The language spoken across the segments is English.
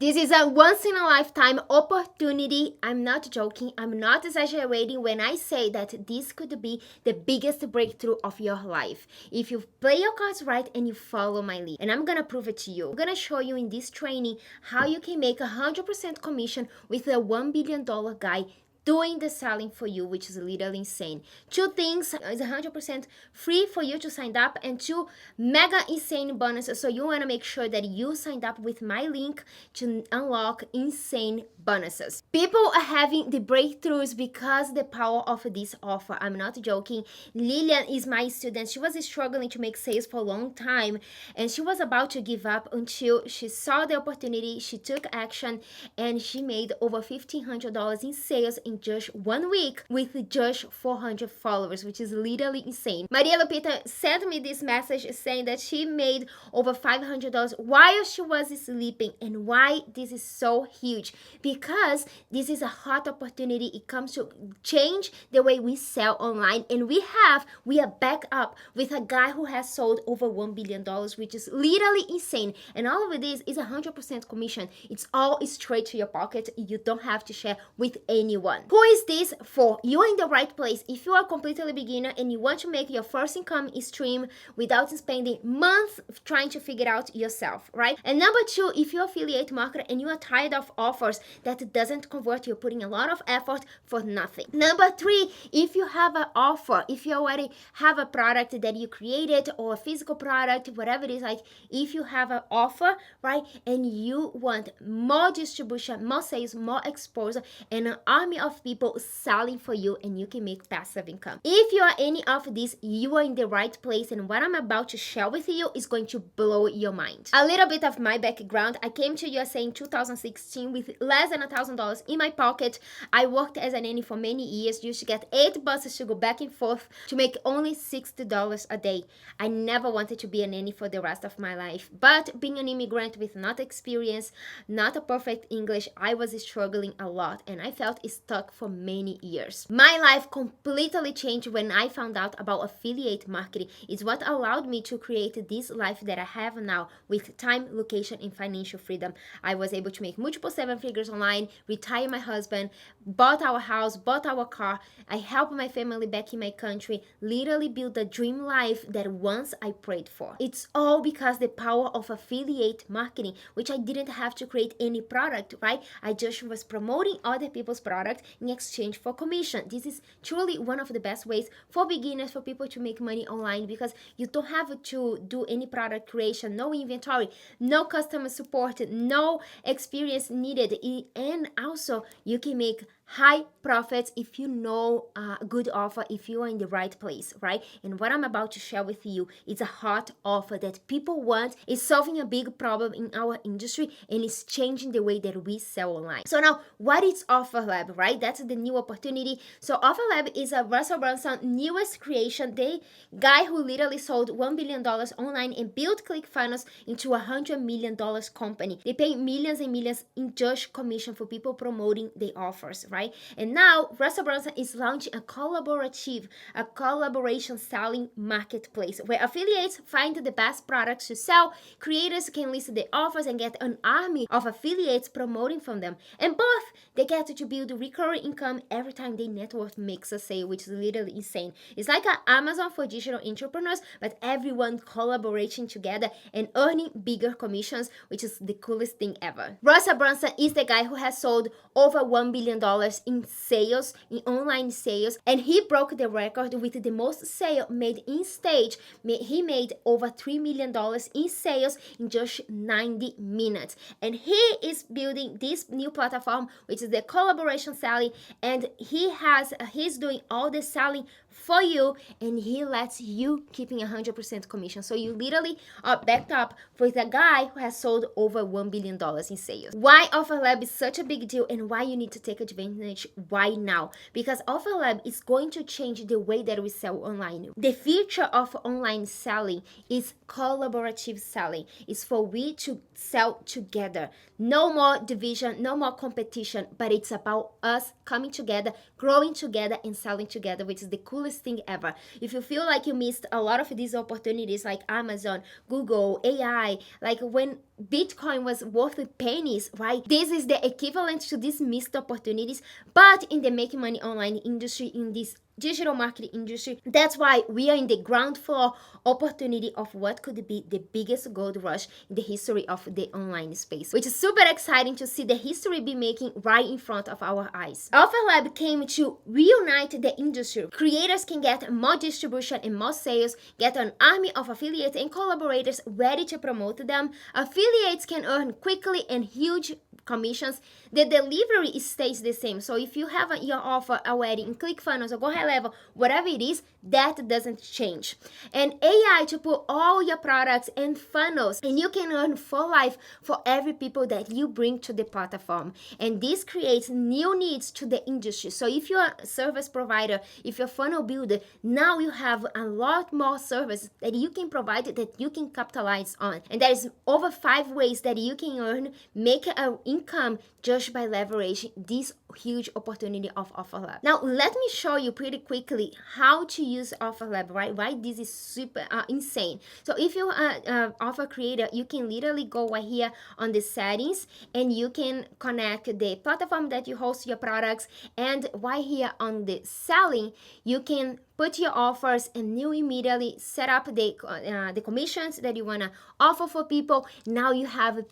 This is a once in a lifetime opportunity. I'm not joking. I'm not exaggerating when I say that this could be the biggest breakthrough of your life. If you play your cards right and you follow my lead. And I'm gonna prove it to you. I'm gonna show you in this training how you can make 100% commission with a $1 billion guy doing the selling for you, which is literally insane. Two things is 100% free for you to sign up, and two mega insane bonuses. So you want to make sure that you signed up with my link to unlock insane bonuses. People are having the breakthroughs because the power of this offer. I'm not joking. Lillian is my student. She was struggling to make sales for a long time, and she was about to give up until she saw the opportunity. She took action, and she made over $1,500 in sales in just 1 week with just 400 followers, which is literally insane. Maria Lupita sent me this message saying that she made over $500 while she was sleeping. And why this is so huge? Because this is a hot opportunity. It comes to change the way we sell online, and we are back up with a guy who has sold over $1 billion, which is literally insane. And all of this is 100% commission. It's all straight to your pocket. You don't have to share with anyone. Who is this for? You are in the right place. If you are completely beginner and you want to make your first income stream without spending months trying to figure it out yourself, right? And number two, if you're affiliate marketer and you are tired of offers that doesn't convert, you're putting a lot of effort for nothing. Number three, if you have an offer, if you already have a product that you created or a physical product, whatever it is, like if you have an offer, right, and you want more distribution, more sales, more exposure, and an army of people selling for you, and you can make passive income. If you are any of these, you are in the right place, and what I'm about to share with you is going to blow your mind. A little bit of my background. I came to USA in 2016 with less than $1,000 in my pocket. I worked as a nanny for many years, used to get 8 buses to go back and forth to make only $60 a day. I never wanted to be a nanny for the rest of my life, but being an immigrant with not experience, not a perfect English, I was struggling a lot, and I felt stuck for many years. My life completely changed when I found out about affiliate marketing. It's what allowed me to create this life that I have now with time, location, and financial freedom. I was able to make multiple 7 figures online, retire my husband, bought our house, bought our car. I helped my family back in my country, literally build a dream life that once I prayed for. It's all because the power of affiliate marketing, which I didn't have to create any product, right? I just was promoting other people's product in exchange for commission. This is truly one of the best ways for beginners, for people to make money online, because you don't have to do any product creation, no inventory, no customer support, no experience needed. And also you can make high profits if you know a good offer, if you are in the right place, right? And what I'm about to share with you is a hot offer that people want. It's solving a big problem in our industry, and it's changing the way that we sell online. So now, what is OfferLab, right? That's the new opportunity. So OfferLab is a Russell Brunson newest creation. The guy who literally sold $1 billion online and built ClickFunnels into $100 million company. They pay millions and millions in just commission for people promoting the offers, right? And now Russell Brunson is launching a collaboration selling marketplace where affiliates find the best products to sell. Creators can list the offers and get an army of affiliates promoting from them. And both, they get to build recurring income every time their network makes a sale, which is literally insane. It's like an Amazon for digital entrepreneurs, but everyone collaborating together and earning bigger commissions, which is the coolest thing ever. Russell Brunson is the guy who has sold over $1 billion in sales, in online sales, and he broke the record with the most sale made in stage. He made over $3 million in sales in just 90 minutes. And he is building this new platform, which is the collaboration selling, and he's doing all the selling for you, and he lets you keeping 100% commission. So you literally are backed up with a guy who has sold over $1 billion in sales. Why OfferLab is such a big deal and why you need to take advantage right now? Because OfferLab is going to change the way that we sell online. The future of online selling is collaborative selling. It's for we to sell together, No more division, no more competition, but it's about us coming together, growing together, and selling together, which is the coolest thing ever. If you feel like you missed a lot of these opportunities like Amazon, Google, AI, like when Bitcoin was worth pennies, right? This is the equivalent to these missed opportunities, but in the making money online industry, in this digital marketing industry. That's why we are in the ground floor opportunity of what could be the biggest gold rush in the history of the online space, which is super exciting to see the history be making right in front of our eyes. OfferLab came to reunite the industry. Creators can get more distribution and more sales, get an army of affiliates and collaborators ready to promote them. Affiliates can earn quickly and huge commissions. The delivery stays the same. So if you have your offer already in ClickFunnels or Go High Level, whatever it is, that doesn't change. And AI to put all your products and funnels, and you can earn for life for every people that you bring to the platform. And this creates new needs to the industry. So if you're a service provider, if you're a funnel builder, now you have a lot more services that you can provide, that you can capitalize on. And there's over 5 ways that you can earn, make an income just by leveraging this huge opportunity of OfferLab. Now, let me show you pretty quickly how to use OfferLab, right? Why this is super insane. So if you are offer creator, you can literally go right here on the settings and you can connect the platform that you host your products, and right here on the selling, you can put your offers and you immediately set up the commissions that you want to offer for people. Now you have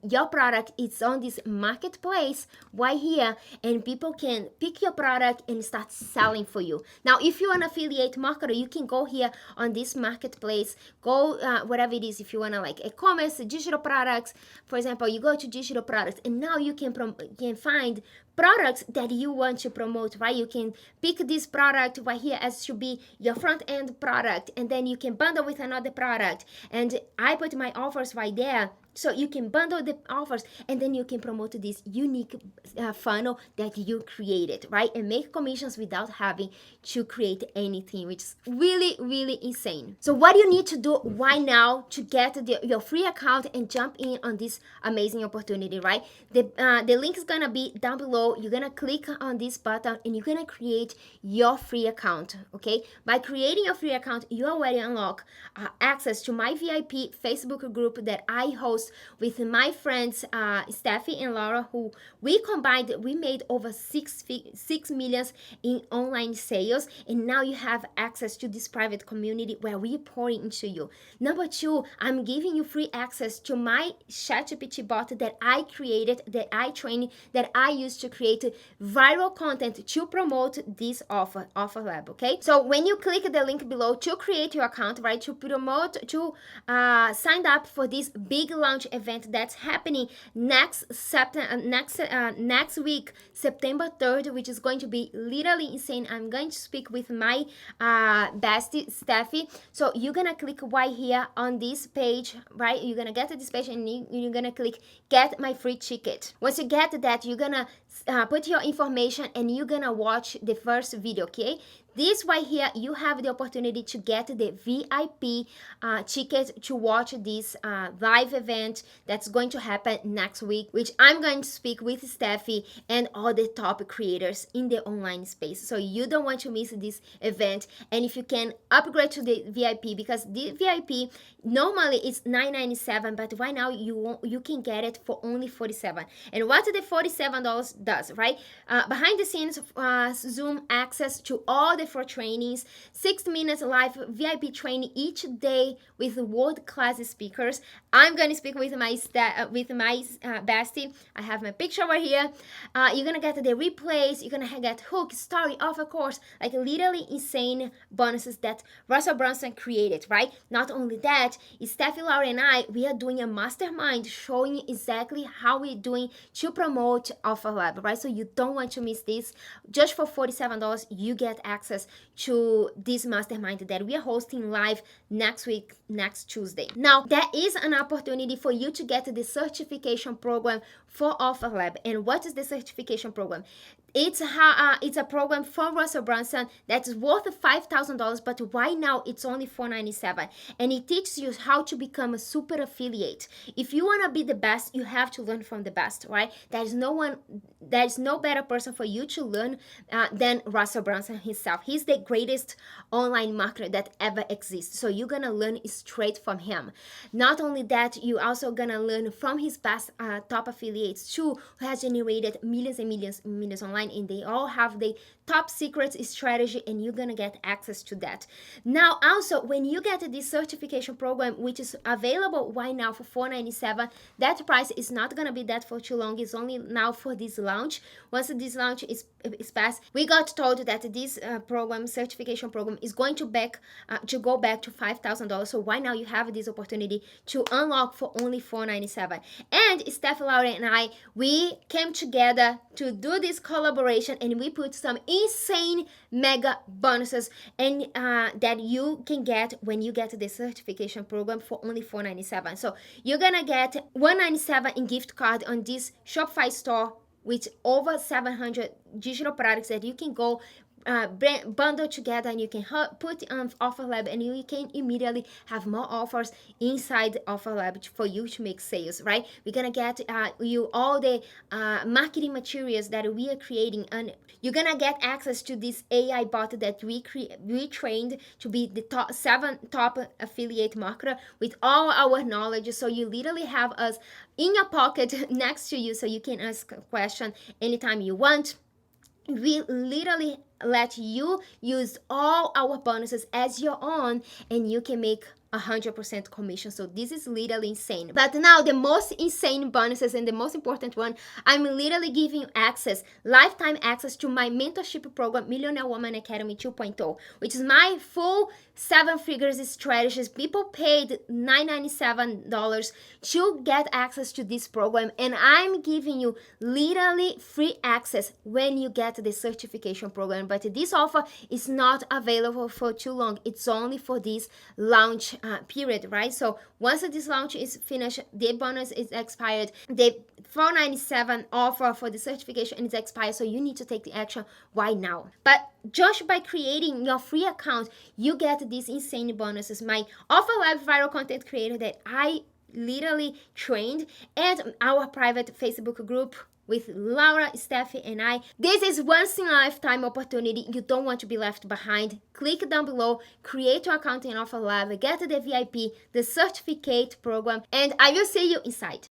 your product, it's on this marketplace right here, and people can pick your product and start selling for you. Now if you're an affiliate marketer, you can go here on this marketplace, go whatever it is, if you want to like e-commerce, digital products, for example, you go to digital products, and now you can find products that you want to promote, right? You can pick this product right here as to be your front end product, and then you can bundle with another product, and I put my offers right there. So you can bundle the offers, and then you can promote this unique funnel that you created, right? And make commissions without having to create anything, which is really, really insane. So what you need to do right now to get your free account and jump in on this amazing opportunity, right? The link is gonna be down below. You're gonna click on this button and you're gonna create your free account, okay? By creating your free account, you already unlock access to my VIP Facebook group that I host with my friends Stephy and Laura, who we combined, we made over 6 million in online sales, and now you have access to this private community where we're pouring into you. Number 2, I'm giving you free access to my ChatGPT bot that I created, that I trained, that I used to create viral content to promote this OfferLab, okay? So when you click the link below to create your account, right, to promote, to sign up for this big launch event that's happening next week, September 3rd, which is going to be literally insane. I'm going to speak with my bestie Stephy. So you're gonna click right here on this page, right? You're gonna get to this page and you're gonna click get my free ticket. Once you get that, you're gonna put your information and you're gonna watch the first video, okay? This right here, you have the opportunity to get the VIP ticket to watch this live event that's going to happen next week, which I'm going to speak with Steffi and all the top creators in the online space. So you don't want to miss this event. And if you can upgrade to the VIP, because the VIP normally is $9.97, but right now you can get it for only $47. And what the $47 does, right? Behind the scenes, Zoom access to all the 4 trainings, 6 minutes live VIP training each day with world-class speakers. I'm gonna speak with my bestie. I have my picture right here. You're gonna get the replays. You're gonna get hook, story, offer, course, like literally insane bonuses that Russell Brunson created, right? Not only that, Stephy, Laura, and we are doing a mastermind showing exactly how we're doing to promote OfferLab, right? So you don't want to miss this. Just for $47, you get access access to this mastermind that we are hosting live next week, next Tuesday. Now, there is an opportunity for you to get the certification program for OfferLab. And what is the certification program? It's a program from Russell Brunson that's worth $5,000, but right now it's only $497, and it teaches you how to become a super affiliate. If you want to be the best, you have to learn from the best, right? There's no better person for you to learn than Russell Brunson himself. He's the greatest online marketer that ever exists. So you're gonna learn straight from him. Not only that, you also gonna learn from his past top affiliates too, who has generated millions and millions online, and they all have the top secret strategy, and you're gonna get access to that. Now, also, when you get this certification program, which is available right now for $497, that price is not gonna be that for too long. It's only now for this launch. Once this launch is passed, we got told that this certification program is going to go back to $5,000. So right now you have this opportunity to unlock for only $497. And Stephy, Laura, and I, we came together to do this collaboration, and we put some insane mega bonuses and that you can get when you get the certification program for only $497. So you're gonna get $197 in gift card on this Shopify store with over 700 digital products that you can go bundle together, and you can put on OfferLab, and you can immediately have more offers inside OfferLab for you to make sales, right? We're gonna get you all the marketing materials that we are creating, and you're gonna get access to this AI bot that we trained to be the seven top affiliate marketer with all our knowledge. So you literally have us in your pocket next to you, so you can ask a question anytime you want. We literally let you use all our bonuses as your own, and you can make 100% commission. So this is literally insane. But now the most insane bonuses, and the most important one, I'm literally giving you lifetime access to my mentorship program, Millionaire Woman Academy 2.0, which is my full 7 figures strategies. People paid $997 to get access to this program, and I'm giving you literally free access when you get the certification program. But this offer is not available for too long. It's only for this launch period, right? So once this launch is finished, the bonus is expired. The $497 offer for the certification is expired, so you need to take the action right now. But just by creating your free account, you get these insane bonuses. My OfferLab viral content creator that I literally trained, and our private Facebook group with Laura, Stephy, and I. This is once in a lifetime opportunity. You don't want to be left behind. Click down below, create your account in OfferLab, get the VIP, the certificate program, and I will see you inside.